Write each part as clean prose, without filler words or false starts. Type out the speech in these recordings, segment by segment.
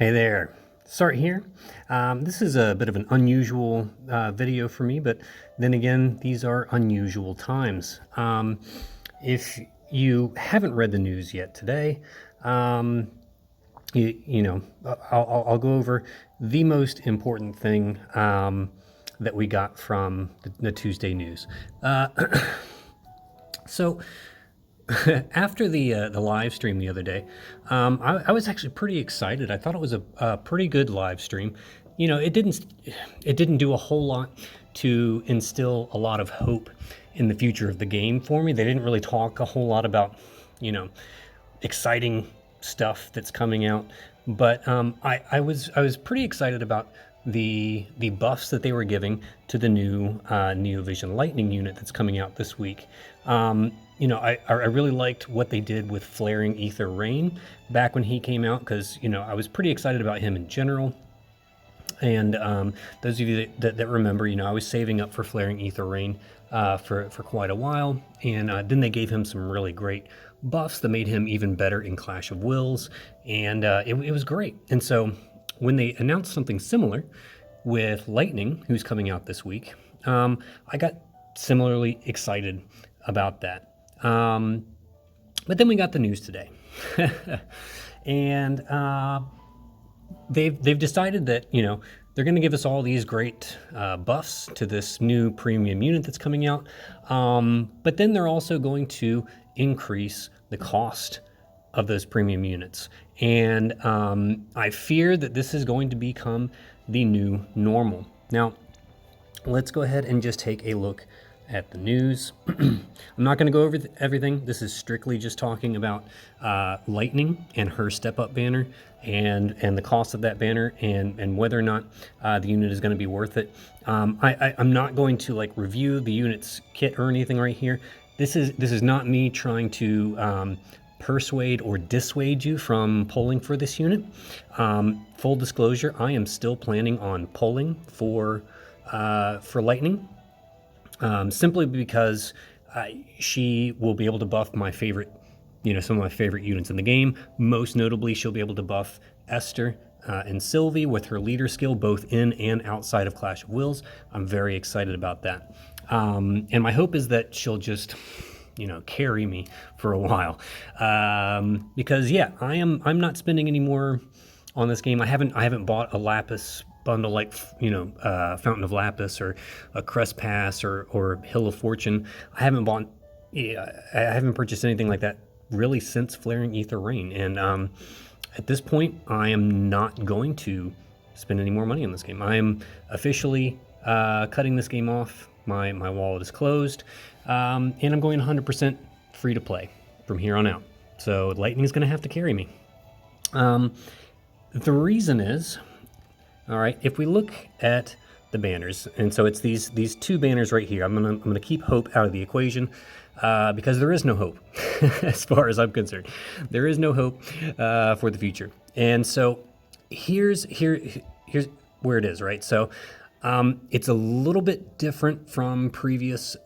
Hey there, Sart here. This is a bit of an unusual video for me, but then again, these are unusual times. If you haven't read the news yet today, you know, I'll go over the most important thing that we got from the Tuesday news. So after the live stream the other day, I was actually pretty excited. I thought it was a pretty good live stream. You know, it didn't do a whole lot to instill a lot of hope in the future of the game for me. They didn't really talk a whole lot about, you know, exciting stuff that's coming out. But I was pretty excited about the buffs that they were giving to the new NeoVision Lightning unit that's coming out this week. You know, I really liked what they did with Flaring Ether Rain back when he came out, because, you know, I was pretty excited about him in general. And those of you that remember, you know, I was saving up for Flaring Ether Rain for quite a while. And then they gave him some really great buffs that made him even better in Clash of Wills. And it was great. And so when they announced something similar with Lightning, who's coming out this week, I got similarly excited about that. But then we got the news today. And they've decided that, you know, they're going to give us all these great buffs to this new premium unit that's coming out. But then they're also going to increase the cost of those premium units. And I fear that this is going to become the new normal. Now, let's go ahead and just take a look at the news. I'm not going to go over everything. This is strictly just talking about Lightning and her step-up banner and the cost of that banner and whether or not the unit is going to be worth it. I'm not going to like review the unit's kit or anything right here. This is not me trying to persuade or dissuade you from polling for this unit. Full disclosure, I am still planning on polling for Lightning. Simply because she will be able to buff my favorite, you know, some of my favorite units in the game. Most notably, she'll be able to buff Esther and Sylvie with her leader skill, both in and outside of Clash of Wills. I'm very excited about that. And my hope is that she'll just, you know, carry me for a while. Because yeah, I'm not spending any more on this game. I haven't bought a Lapis bundle like, you know, Fountain of Lapis or a Crest Pass or Hill of Fortune. I haven't purchased anything like that really since Flaring Ether Rain. And at this point, I am not going to spend any more money on this game. I am officially cutting this game off. My wallet is closed, and I'm going 100% free to play from here on out. So Lightning is going to have to carry me. The reason is, all right, if we look at the banners, and so it's these two banners right here. I'm gonna keep hope out of the equation because there is no hope as far as I'm concerned. There is no hope for the future. And so here's where it is, right? So it's a little bit different from previous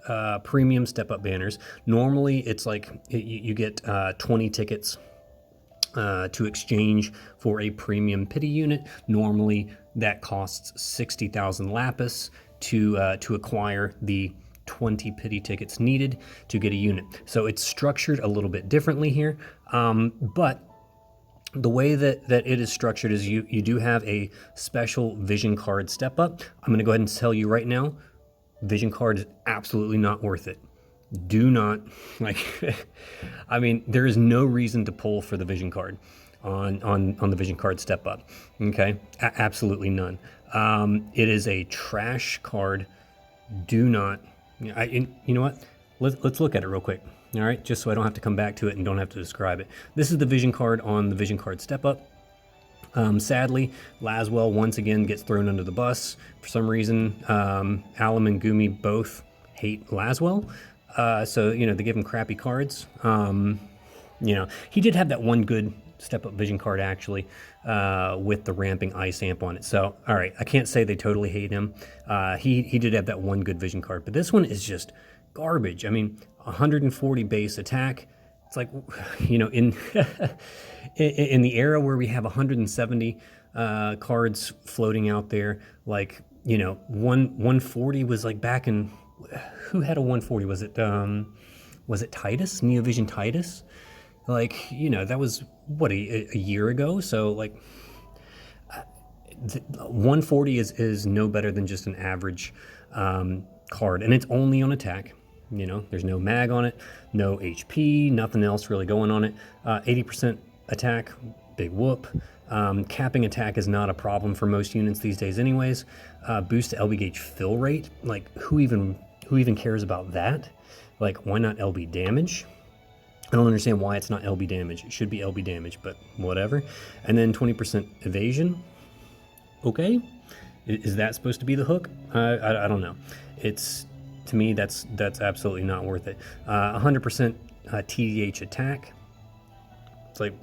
premium step-up banners. Normally, it's like you get 20 tickets to exchange for a premium pity unit. Normally, that costs 60,000 Lapis to acquire the 20 pity tickets needed to get a unit. So it's structured a little bit differently here, but the way that it is structured is you do have a special vision card step up. I'm going to go ahead and tell you right now, vision card is absolutely not worth it. Do not, like, I mean, there is no reason to pull for the vision card on the vision card step up. Okay, absolutely none. It is a trash card. Do not. You know what? Let's look at it real quick. All right, just so I don't have to come back to it and don't have to describe it. This is the vision card on the vision card step up. Sadly, Laswell once again gets thrown under the bus for some reason. Alum and Gumi both hate Laswell. So, you know, they give him crappy cards. You know, he did have that one good step-up vision card, actually, with the ramping ice amp on it. So, all right, I can't say they totally hate him. He did have that one good vision card. But this one is just garbage. I mean, 140 base attack, It's like, you know, in in the era where we have 170 cards floating out there, like, you know, 140 was like back in, who had a 140? Was it Titus, NeoVision Titus? Like, you know, that was what, a year ago. So like 140 is no better than just an average card, and it's only on attack. You know, there's no mag on it, no HP, nothing else really going on it. 80% attack, big whoop. Capping attack is not a problem for most units these days anyways. Boost to LB gauge fill rate, like who even cares about that? Like, why not LB damage? I don't understand why it's not LB damage. It should be LB damage, but whatever. And then 20% evasion. Okay, is that supposed to be the hook? I don't know. It's, to me, that's absolutely not worth it. 100% TDH attack. It's like,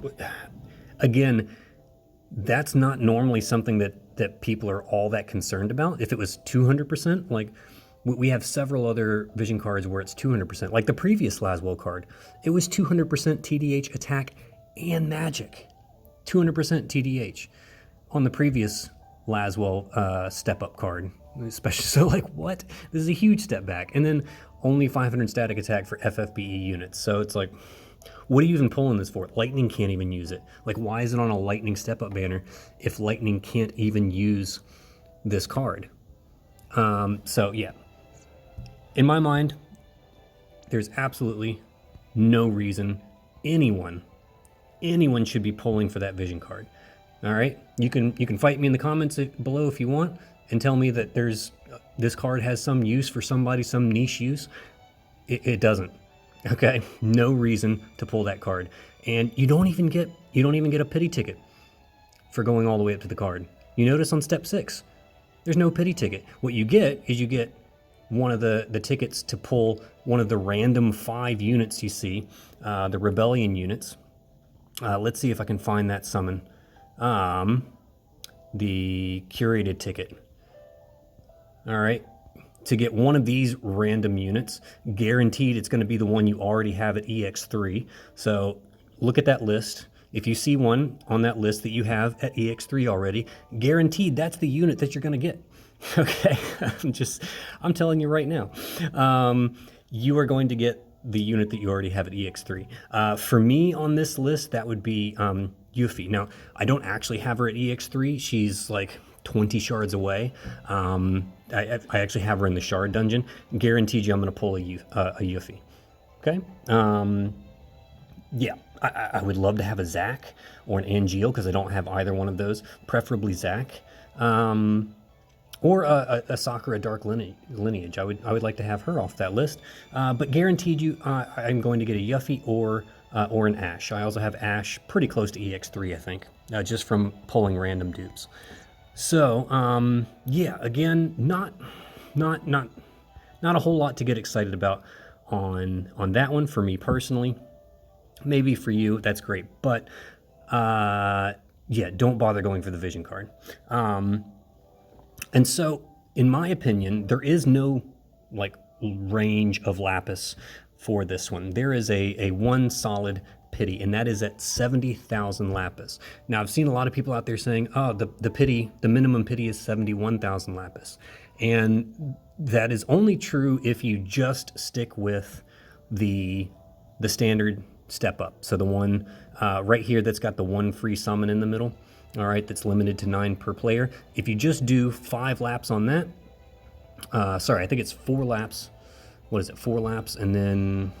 again, that's not normally something that people are all that concerned about. If it was 200%, like we have several other vision cards where it's 200%. Like the previous Laswell card, it was 200% TDH attack and magic. 200% TDH on the previous Laswell step-up card, especially. So like, what? This is a huge step back. And then only 500 static attack for FFBE units. So it's like, what are you even pulling this for? Lightning can't even use it. Like, why is it on a Lightning step-up banner if Lightning can't even use this card? So yeah, in my mind, there's absolutely no reason anyone should be pulling for that vision card. All right, you can fight me in the comments below if you want and tell me that this card has some use for somebody, some niche use. It doesn't. Okay, no reason to pull that card, and you don't even get a pity ticket for going all the way up to the card. You notice on step 6, there's no pity ticket. What you get is one of the tickets to pull one of the random 5 units you see, the Rebellion units. Let's see if I can find that summon. The curated ticket. All right. To get one of these random units, guaranteed it's going to be the one you already have at EX3. So look at that list. If you see one on that list that you have at EX3 already, guaranteed that's the unit that you're going to get. Okay, I'm telling you right now. You are going to get the unit that you already have at EX3. For me on this list, that would be Yuffie. Now, I don't actually have her at EX3. She's like 20 shards away. I actually have her in the shard dungeon. Guaranteed you I'm going to pull a Yuffie. Okay? Yeah, I would love to have a Zac or an Angeal because I don't have either one of those. Preferably Zac. Or a Sakura Dark Lineage. I would like to have her off that list. But guaranteed you, I'm going to get a Yuffie or an Ashe. I also have Ashe pretty close to EX3, I think, just from pulling random dupes. So yeah, again, not a whole lot to get excited about on that one for me personally. Maybe for you, that's great, but yeah, don't bother going for the vision card. And so, in my opinion, there is no like range of Lapis for this one. There is a one solid pity, and that is at 70,000 Lapis. Now, I've seen a lot of people out there saying, oh, the minimum pity is 71,000 Lapis. And that is only true if you just stick with the standard step up. So the one right here that's got the one free summon in the middle, all right, that's limited to 9 per player. If you just do 5 laps on that, sorry, I think it's 4 laps. What is it, 4 laps, and then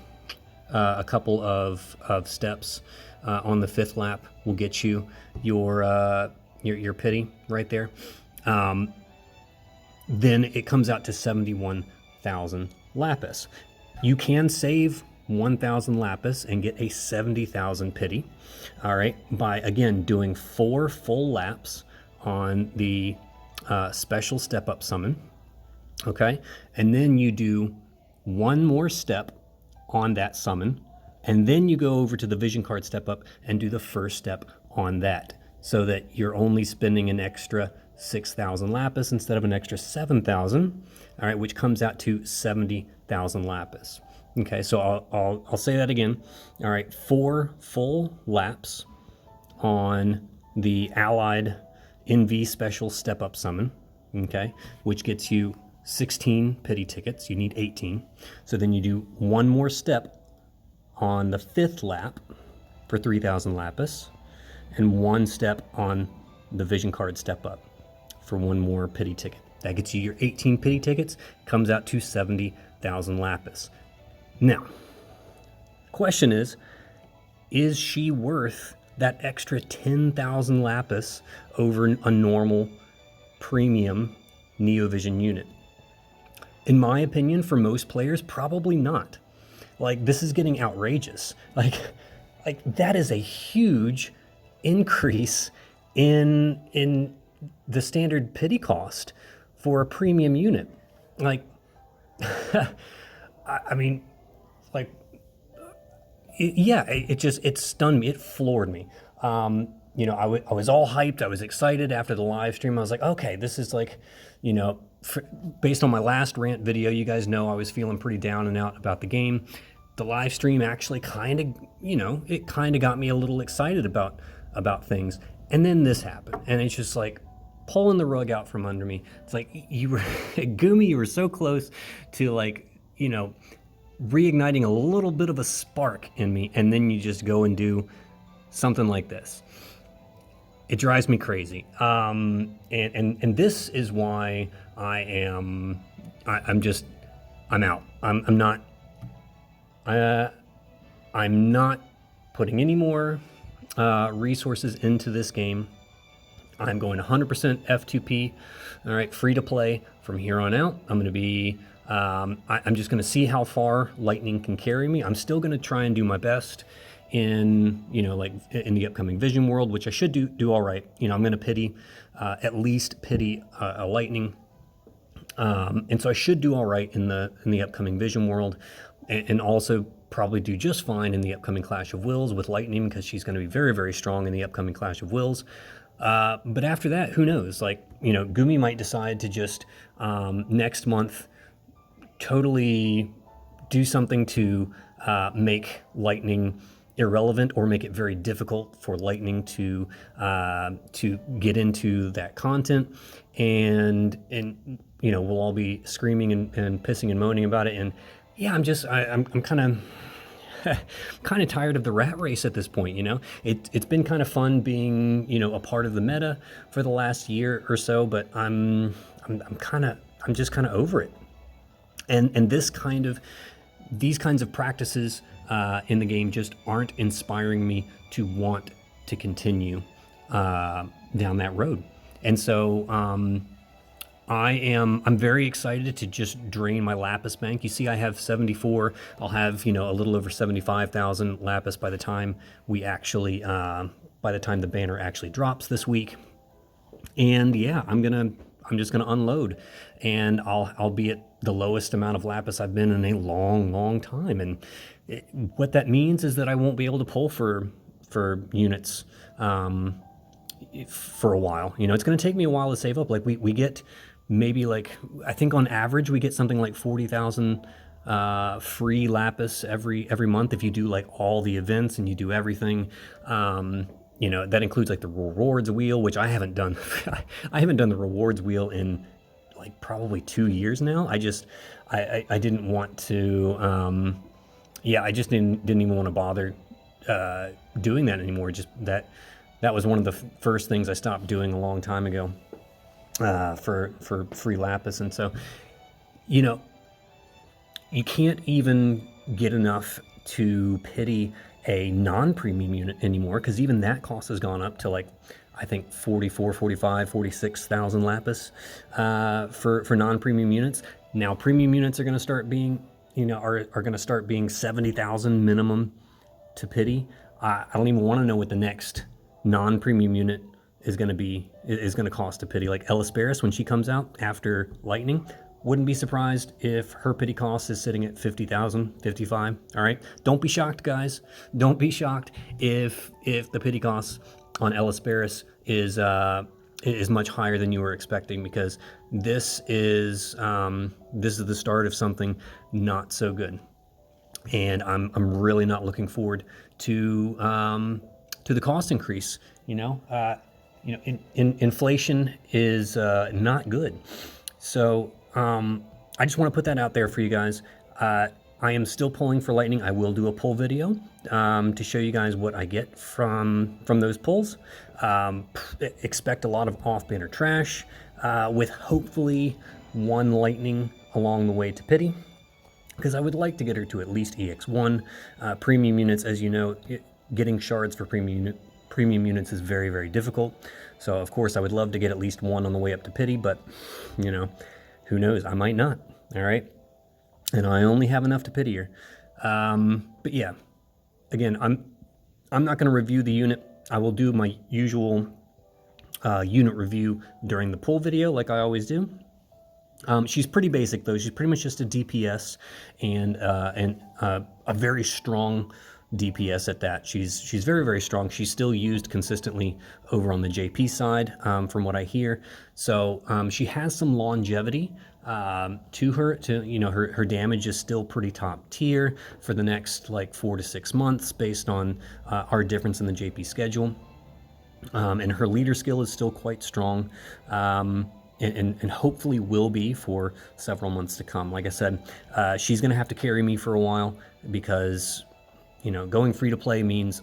a couple of steps on the 5th lap will get you your pity right there. Then it comes out to 71,000 Lapis. You can save 1,000 Lapis and get a 70,000 pity, all right, by, again, doing 4 full laps on the special step-up summon, okay? And then you do 1 more step on that summon, and then you go over to the vision card step-up and do the first step on that, so that you're only spending an extra 6,000 Lapis instead of an extra 7,000, all right, which comes out to 70,000 Lapis. Okay, so I'll say that again. All right, 4 full laps on the Allied NV Special Step Up Summon, okay, which gets you 16 pity tickets. You need 18. So then you do one more step on the 5th lap for 3,000 Lapis, and one step on the Vision Card Step Up for one more pity ticket. That gets you your 18 pity tickets, comes out to 70,000 Lapis. Now, question is she worth that extra 10,000 Lapis over a normal premium NeoVision unit? In my opinion, for most players, probably not. Like, this is getting outrageous. Like that is a huge increase in the standard pity cost for a premium unit. Like, I mean, like, it stunned me. It floored me. You know, I was all hyped. I was excited after the live stream. I was like, okay, this is like, you know, based on my last rant video, you guys know I was feeling pretty down and out about the game. The live stream actually kind of, you know, it kind of got me a little excited about things. And then this happened, and it's just like pulling the rug out from under me. It's like, you were, Gumi, you were so close to, like, you know, reigniting a little bit of a spark in me, and then you just go and do something like this. It drives me crazy. And this is why I'm out. I'm not putting any more resources into this game. I'm going 100% F2P. All right, free to play from here on out. I'm going to be, I'm just going to see how far Lightning can carry me. I'm still going to try and do my best in, you know, like in the upcoming Vision world, which I should do all right. You know, I'm going to pity, at least pity a Lightning. And so I should do all right in the upcoming Vision world, and also probably do just fine in the upcoming Clash of Wills with Lightning, because she's going to be very, very strong in the upcoming Clash of Wills. But after that, who knows? Like, you know, Gumi might decide to just next month totally do something to make Lightning irrelevant, or make it very difficult for Lightning to get into that content, and you know, we'll all be screaming and pissing and moaning about it. And yeah, I'm kind of tired of the rat race at this point. You know, it's been kind of fun being, you know, a part of the meta for the last year or so, but I'm just kind of over it. And these kinds of practices in the game just aren't inspiring me to want to continue down that road. And so I'm very excited to just drain my Lapis bank. You see, I have 74. I'll have, you know, a little over 75,000 Lapis by the time we actually, by the time the banner actually drops this week. And yeah, I'm just gonna unload, and I'll be at the lowest amount of Lapis I've been in a long time. And what that means is that I won't be able to pull for units for a while. You know, it's going to take me a while to save up. Like we get maybe, like, I think on average we get something like 40,000 free Lapis every month if you do like all the events and you do everything. You know, that includes like the rewards wheel, which I haven't done. I haven't done the rewards wheel in like probably 2 years now. I didn't want to. Yeah, I just didn't even want to bother doing that anymore. Just that was one of the first things I stopped doing a long time ago for free Lapis. And so, you know, you can't even get enough to pity a non-premium unit anymore, because even that cost has gone up to, like, I think 44, 45, 46,000 Lapis for non-premium units. Now premium units are going to start being, you know, are going to start being 70,000 minimum to pity. I don't even want to know what the next non-premium unit is going to cost to pity. Like Elisperis, when she comes out after Lightning, wouldn't be surprised if her pity cost is sitting at 50,000, 55. All right, don't be shocked, guys. Don't be shocked if the pity cost on Elisperis is much higher than you were expecting, because this is the start of something not so good. and I'm really not looking forward to the cost increase. Inflation is not good. So I just want to put that out there for you guys. I am still pulling for Lightning. I will do a pull video to show you guys what I get from those pulls. Expect a lot of off-banner trash with hopefully one Lightning along the way to pity, because I would like to get her to at least EX1. Premium units, as you know, getting shards for premium units is very, very difficult. So of course I would love to get at least one on the way up to pity, but who knows? I might not. All right, and I only have enough to pity her. But yeah, again, I'm not going to review the unit. I will do my usual unit review during the pull video, like I always do. She's pretty basic though. She's pretty much just a DPS and a very strong DPS at that. She's very, very strong. She's still used consistently over on the JP side, from what I hear. So she has some longevity to her. Her damage is still pretty top tier for the next like 4 to 6 months based on our difference in the JP schedule. And her leader skill is still quite strong. And hopefully will be for several months to come. Like I said, she's going to have to carry me for a while because, going free to play means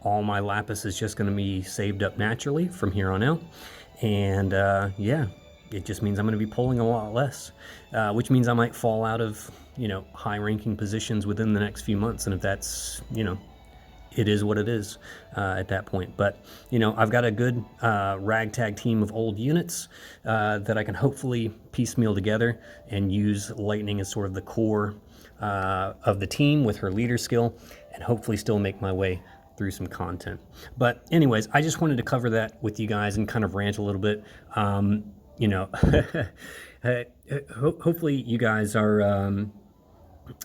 all my Lapis is just going to be saved up naturally from here on out. And yeah, it just means I'm going to be pulling a lot less, which means I might fall out of, high ranking positions within the next few months. And if that's, it is what it is at that point. But, I've got a good ragtag team of old units that I can hopefully piecemeal together and use Lightning as sort of the core of the team with her leader skill, and hopefully still make my way through some content. But anyways, I just wanted to cover that with you guys and kind of rant a little bit. Hopefully you guys are,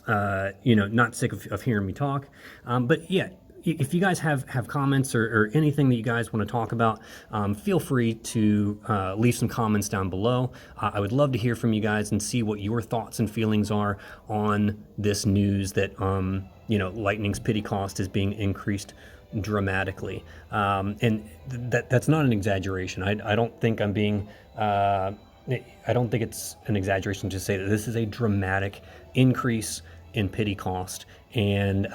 not sick of hearing me talk. But yeah, if you guys have comments or anything that you guys want to talk about, feel free to leave some comments down below. I would love to hear from you guys and see what your thoughts and feelings are on this news that, Lightning's pity cost is being increased dramatically. And that's not an exaggeration. I don't think I'm being... I don't think it's an exaggeration to say that this is a dramatic increase in pity cost. And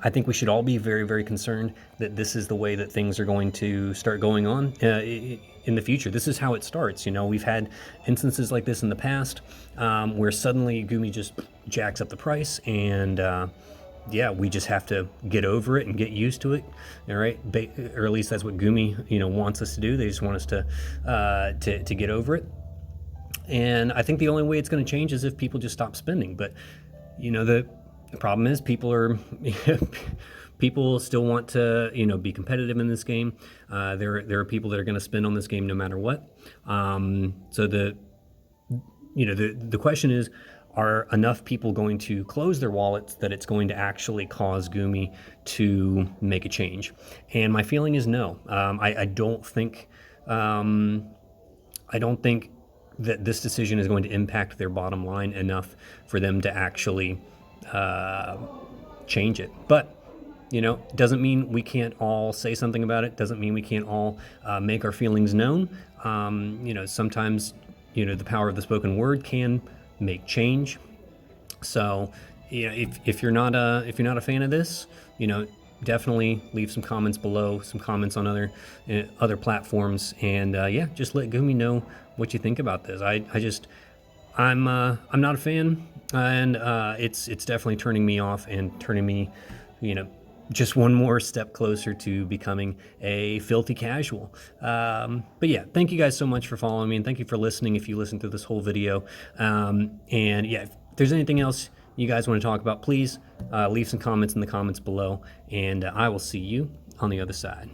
I think we should all be very, very concerned that this is the way that things are going to start going on in the future. This is how it starts. We've had instances like this in the past where suddenly Gumi just jacks up the price, and yeah, we just have to get over it and get used to it. All right, or at least that's what Gumi wants us to do. They just want us to get over it. And I think the only way it's going to change is if people just stop spending. But the problem is people still want to be competitive in this game. There are people that are going to spend on this game no matter what. So the question is, are enough people going to close their wallets that it's going to actually cause Gumi to make a change? And my feeling is no. I don't think that this decision is going to impact their bottom line enough for them to actually change it. But doesn't mean we can't all say something about it. Doesn't mean we can't all make our feelings known. Sometimes the power of the spoken word can make change. So if you're not a fan of this, definitely leave some comments below, some comments on other platforms, and yeah, just let Gumi know what you think about this. I'm not a fan, and it's definitely turning me off and turning me, just one more step closer to becoming a filthy casual. But yeah, thank you guys so much for following me, and thank you for listening if you listened through this whole video. And yeah, if there's anything else you guys want to talk about, please leave some comments in the comments below, and I will see you on the other side.